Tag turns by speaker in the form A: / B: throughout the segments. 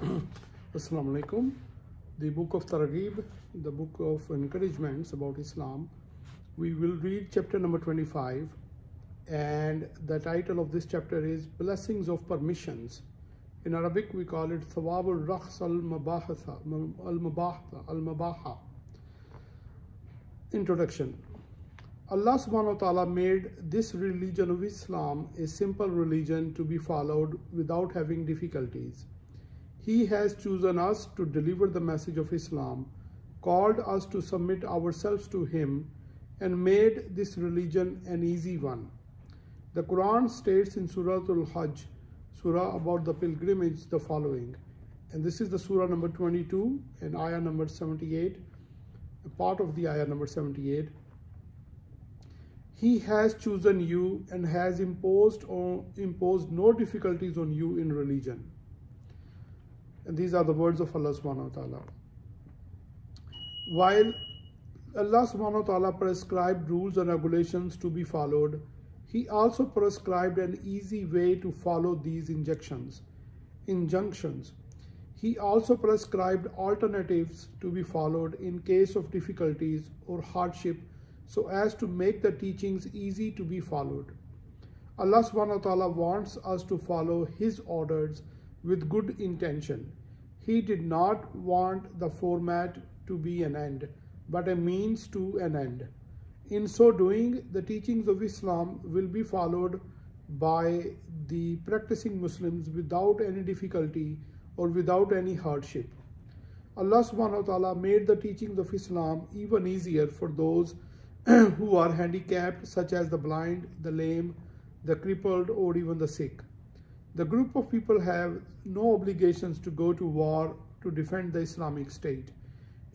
A: Assalamu alaikum. The book of Targheeb, the book of encouragements about Islam. We will read chapter number 25, and the title of this chapter is Blessings of Permissions. In Arabic we call it ثواب الرخص المباحه. Introduction. Allah subhanahu wa ta'ala made this religion of Islam a simple religion to be followed without having difficulties. He has chosen us to deliver the message of Islam, called us to submit ourselves to Him, and made this religion an easy one. The Quran states in Surah Al-Hajj, surah about the pilgrimage, the following, and this is the surah number 22 and ayah number 78, a part of the ayah number 78. He has chosen you and has imposed no difficulties on you in religion. And these are the words of Allah subhanahu wa ta'ala. While Allah subhanahu wa ta'ala prescribed rules and regulations to be followed, He also prescribed an easy way to follow these injunctions. He also prescribed alternatives to be followed in case of difficulties or hardship, so as to make the teachings easy to be followed. Allah subhanahu wa ta'ala wants us to follow His orders with good intention. He did not want the format to be an end, but a means to an end. In so doing, the teachings of Islam will be followed by the practicing Muslims without any difficulty or without any hardship. Allah subhanahu wa ta'ala made the teachings of Islam even easier for those who are handicapped, such as the blind, the lame, the crippled, or even the sick. The group of people have no obligations to go to war to defend the Islamic State.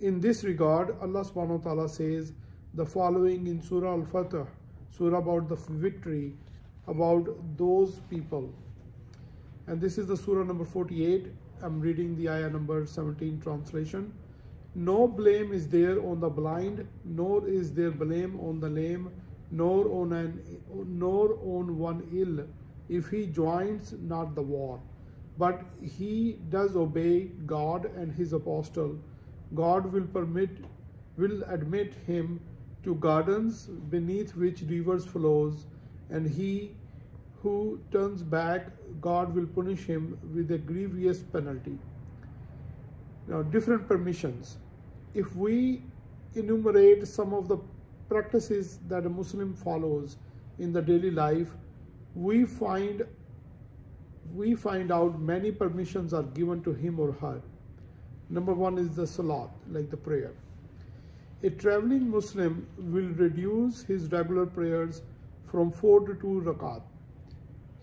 A: In this regard, Allah subhanahu wa ta'ala says the following in Surah Al-Fatih, surah about the victory, about those people. And this is the surah number 48. I'm reading the ayah number 17 translation. No blame is there on the blind, nor is there blame on the lame, nor on one ill, if he joins not the war. But he does obey God and His apostle. God will admit him to gardens beneath which rivers flows, and he who turns back, God will punish him with a grievous penalty. Now, different permissions. If we enumerate some of the practices that a Muslim follows in the daily life, we find out many permissions are given to him or her. Number one is the salat, like the prayer. A traveling Muslim will reduce his regular prayers from 4 to 2 rakat.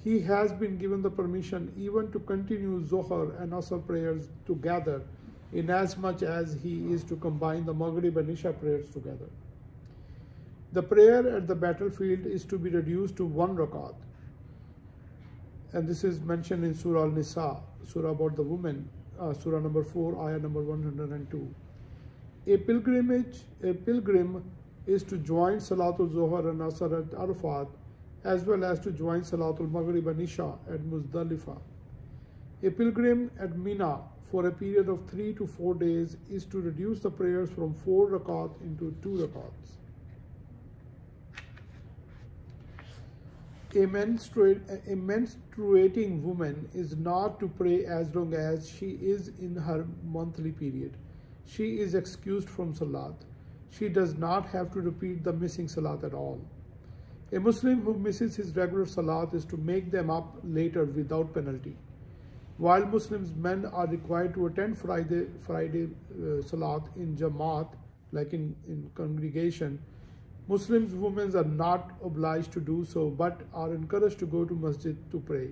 A: He has been given the permission even to continue Zohar and Asr prayers together, in as much as he is to combine the Maghrib and Isha prayers together. The prayer at the battlefield is to be reduced to 1 rakat. And this is mentioned in Surah Al-Nisa, surah about the women, surah number 4, ayah number 102. A pilgrim is to join Salatul Zohar and Asr at Arafat, as well as to join Salatul Maghrib and Isha at Muzdalifah. A pilgrim at Mina for a period of 3 to 4 days is to reduce the prayers from 4 rakat into 2 rakats. A menstruating woman is not to pray as long as she is in her monthly period. She is excused from salat. She does not have to repeat the missing salat at all. A Muslim who misses his regular salat is to make them up later without penalty. While Muslims men are required to attend Friday salat in Jamaat, like in congregation, Muslims women are not obliged to do so, but are encouraged to go to masjid to pray.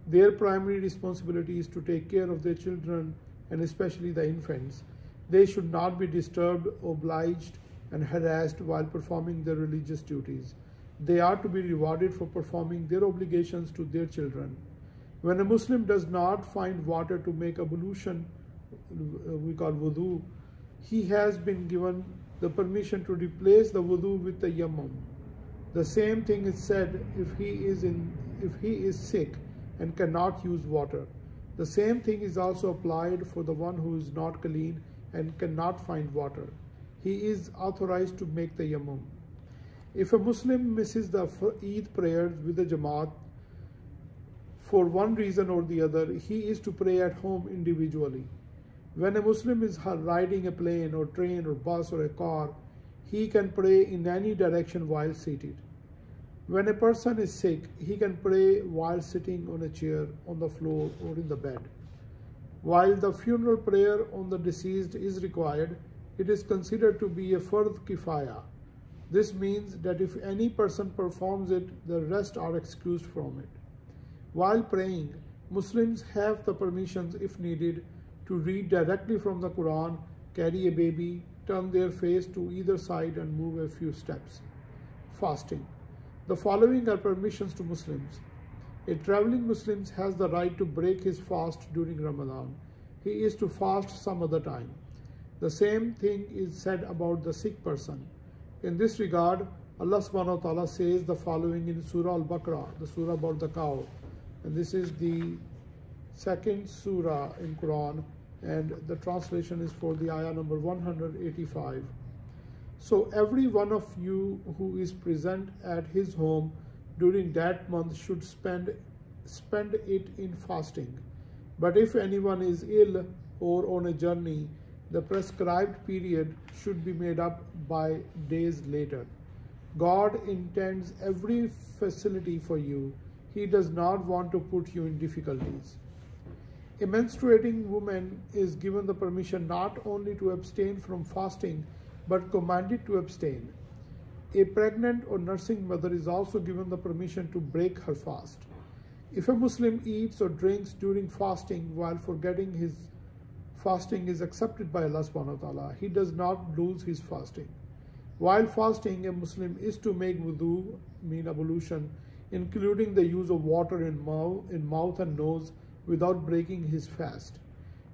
A: Their primary responsibility is to take care of their children, and especially the infants. They should not be disturbed, obliged, and harassed while performing their religious duties. They are to be rewarded for performing their obligations to their children. When a Muslim does not find water to make ablution, we call wudu, he has been given the permission to replace the wudu with the tayammum. The same thing is said if he is sick and cannot use water. The same thing is also applied for the one who is not clean and cannot find water. He is authorized to make the yammum. If a Muslim misses the Eid prayers with the Jamaat for one reason or the other, he is to pray at home individually. When a Muslim is riding a plane or train or bus or a car, he can pray in any direction while seated. When a person is sick, he can pray while sitting on a chair, on the floor, or in the bed. While the funeral prayer on the deceased is required, it is considered to be a fard kifaya. This means that if any person performs it, the rest are excused from it. While praying, Muslims have the permissions, if needed, to read directly from the Quran, carry a baby, turn their face to either side and move a few steps. Fasting. The following are permissions to Muslims. A traveling Muslim has the right to break his fast during Ramadan. He is to fast some other time. The same thing is said about the sick person. In this regard, Allah subhanahu wa ta'ala says the following in Surah Al-Baqarah, the surah about the cow. And this is the second surah in Quran, and the translation is for the ayah number 185. So every one of you who is present at his home during that month should spend it in fasting. But if anyone is ill or on a journey, the prescribed period should be made up by days later. God intends every facility for you. He does not want to put you in difficulties. A menstruating woman is given the permission not only to abstain from fasting, but commanded to abstain. A pregnant or nursing mother is also given the permission to break her fast. If a Muslim eats or drinks during fasting while forgetting his fasting is accepted by Allah subhanahu wa ta'ala, he does not lose his fasting. While fasting, a Muslim is to make wudu, mean ablution, including the use of water in mouth and nose, without breaking his fast.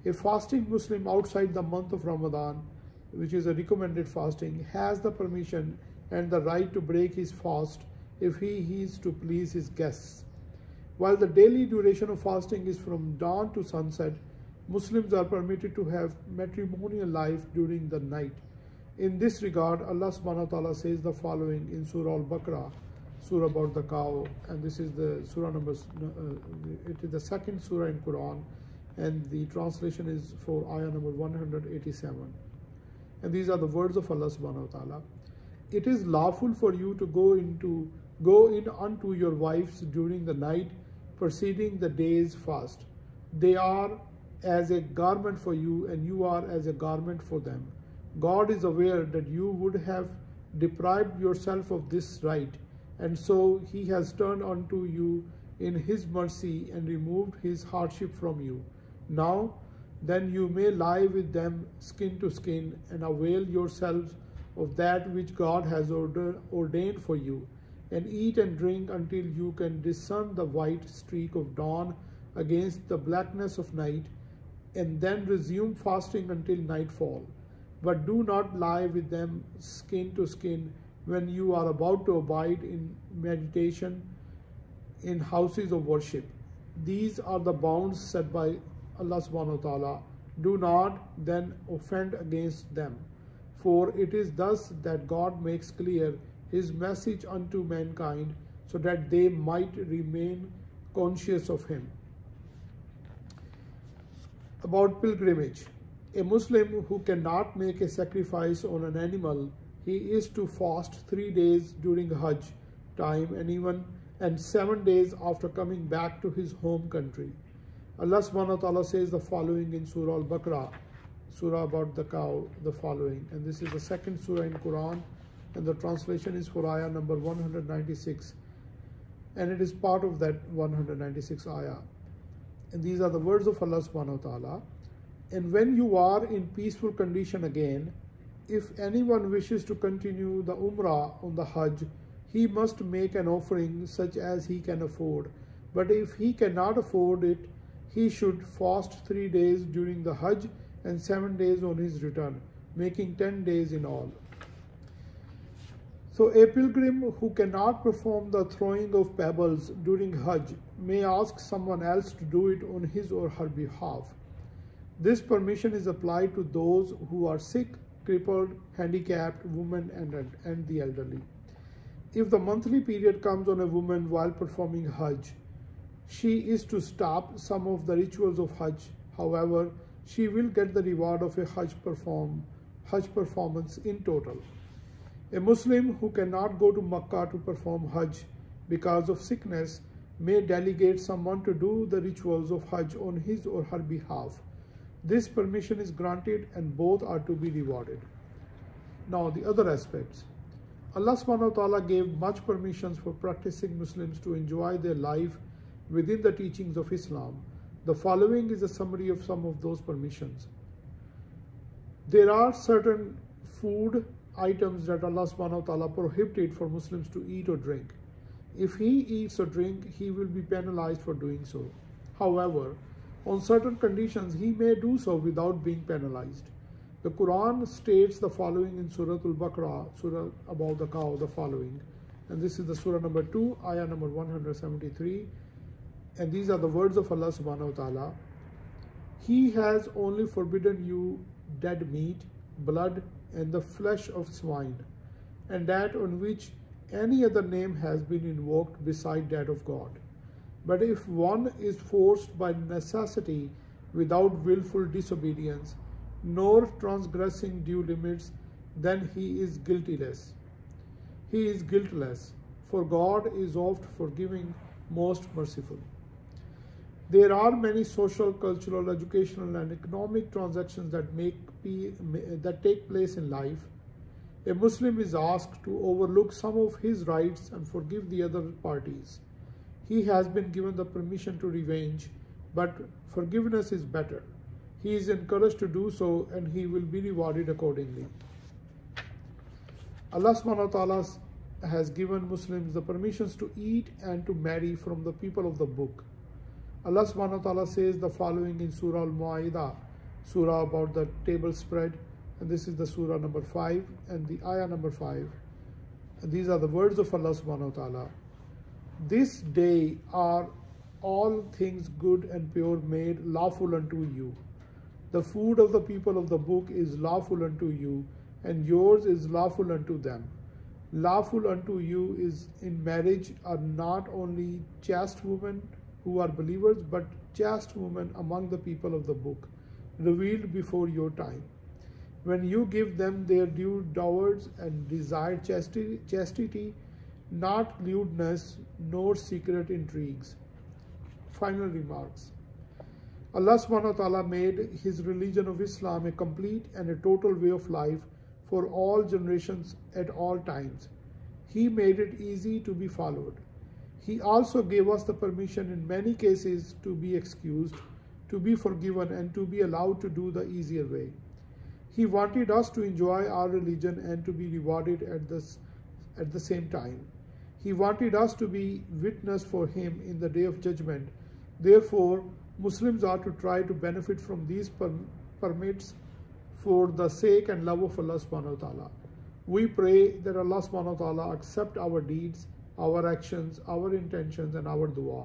A: A fasting Muslim outside the month of Ramadan, which is a recommended fasting, has the permission and the right to break his fast if he is to please his guests. While the daily duration of fasting is from dawn to sunset, Muslims are permitted to have matrimonial life during the night. In this regard, Allah subhanahu wa ta'ala says the following in Surah Al-Baqarah, surah about the cow, and this is the surah number, it is the second surah in Quran, and the translation is for ayah number 187. And these are the words of Allah subhanahu wa ta'ala. It is lawful for you to go in unto your wives during the night preceding the day's fast. They are as a garment for you, and you are as a garment for them. God is aware that you would have deprived yourself of this right, and so He has turned unto you in His mercy and removed His hardship from you. Now, then you may lie with them skin to skin and avail yourselves of that which God has ordained for you, and eat and drink until you can discern the white streak of dawn against the blackness of night, and then resume fasting until nightfall. But do not lie with them skin to skin when you are about to abide in meditation in houses of worship. These are the bounds set by Allah subhanahu wa ta'ala. Do not then offend against them, for it is thus that God makes clear His message unto mankind, so that they might remain conscious of Him. About pilgrimage. A Muslim who cannot make a sacrifice on an animal, he is to fast 3 days during Hajj time and 7 days after coming back to his home country. Allah subhanahu wa ta'ala says the following in Surah Al-Baqarah, surah about the cow, the following, and this is the second surah in Quran, and the translation is for ayah number 196, and it is part of that 196 ayah. And these are the words of Allah subhanahu wa ta'ala. And when you are in peaceful condition again, if anyone wishes to continue the Umrah on the Hajj, he must make an offering such as he can afford. But if he cannot afford it, he should fast 3 days during the Hajj and 7 days on his return, making 10 days in all. So a pilgrim who cannot perform the throwing of pebbles during Hajj may ask someone else to do it on his or her behalf. This permission is applied to those who are sick, crippled, handicapped, women, and the elderly. If the monthly period comes on a woman while performing Hajj, she is to stop some of the rituals of Hajj. However, she will get the reward of a Hajj performance in total. A Muslim who cannot go to Makkah to perform Hajj because of sickness may delegate someone to do the rituals of Hajj on his or her behalf. This permission is granted and both are to be rewarded. Now the other aspects. Allah subhanahu wa ta'ala gave much permissions for practicing Muslims to enjoy their life within the teachings of Islam. The following is a summary of some of those permissions. There are certain food items that Allah subhanahu wa ta'ala prohibited for Muslims to eat or drink. If he eats or drinks, he will be penalized for doing so. However, on certain conditions, he may do so without being penalized. The Quran states the following in Surah Al-Baqarah, Surah about the cow, the following. And this is the Surah number 2, Ayah number 173. And these are the words of Allah subhanahu wa ta'ala. He has only forbidden you dead meat, blood, and the flesh of swine, and that on which any other name has been invoked beside that of God. But if one is forced by necessity without willful disobedience, nor transgressing due limits, then he is guiltless. He is guiltless, for God is oft forgiving, most merciful. There are many social, cultural, educational, and economic transactions that take place in life. A Muslim is asked to overlook some of his rights and forgive the other parties. He has been given the permission to revenge, but forgiveness is better. He is encouraged to do so, and he will be rewarded accordingly. Allah subhanahu wa ta'ala has given Muslims the permissions to eat and to marry from the people of the book. Allah subhanahu wa ta'ala says the following in Surah Al-Ma'idah, Surah about the table spread, and this is the Surah number 5 and the Ayah number 5. And these are the words of Allah subhanahu wa ta'ala. This day are all things good and pure made lawful unto you. The food of the people of the book is lawful unto you, and yours is lawful unto them. Lawful unto you is in marriage are not only chaste women who are believers, but chaste women among the people of the book, revealed before your time. When you give them their due dowers and desire chastity, not lewdness, nor secret intrigues. Final remarks. Allah subhanahu wa ta'ala made his religion of Islam a complete and a total way of life for all generations at all times. He made it easy to be followed. He also gave us the permission in many cases to be excused, to be forgiven, and to be allowed to do the easier way. He wanted us to enjoy our religion and to be rewarded at the same time. He wanted us to be witness for him in the day of judgment. Therefore, Muslims are to try to benefit from these permits for the sake and love of Allah subhanahu wa ta'ala. We pray that Allah subhanahu wa ta'ala accept our deeds, our actions, our intentions, and our dua.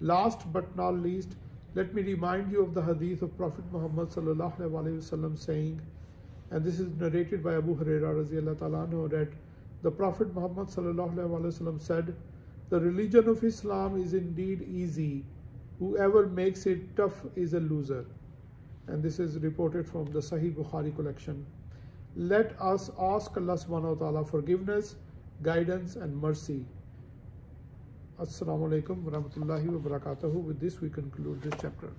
A: Last but not least, let me remind you of the hadith of Prophet Muhammad sallallahu alaihi wasallam saying, and this is narrated by Abu Hurairah radhiyallahu ta'ala anhu, that the Prophet Muhammad sallallahu alaihi wasallam said, "The religion of Islam is indeed easy. Whoever makes it tough is a loser." And this is reported from the Sahih Bukhari collection. Let us ask Allah subhanahu wa ta'ala forgiveness, guidance, and mercy. Assalamu alaikum wa rahmatullahi wa barakatuhu. With this we conclude this chapter.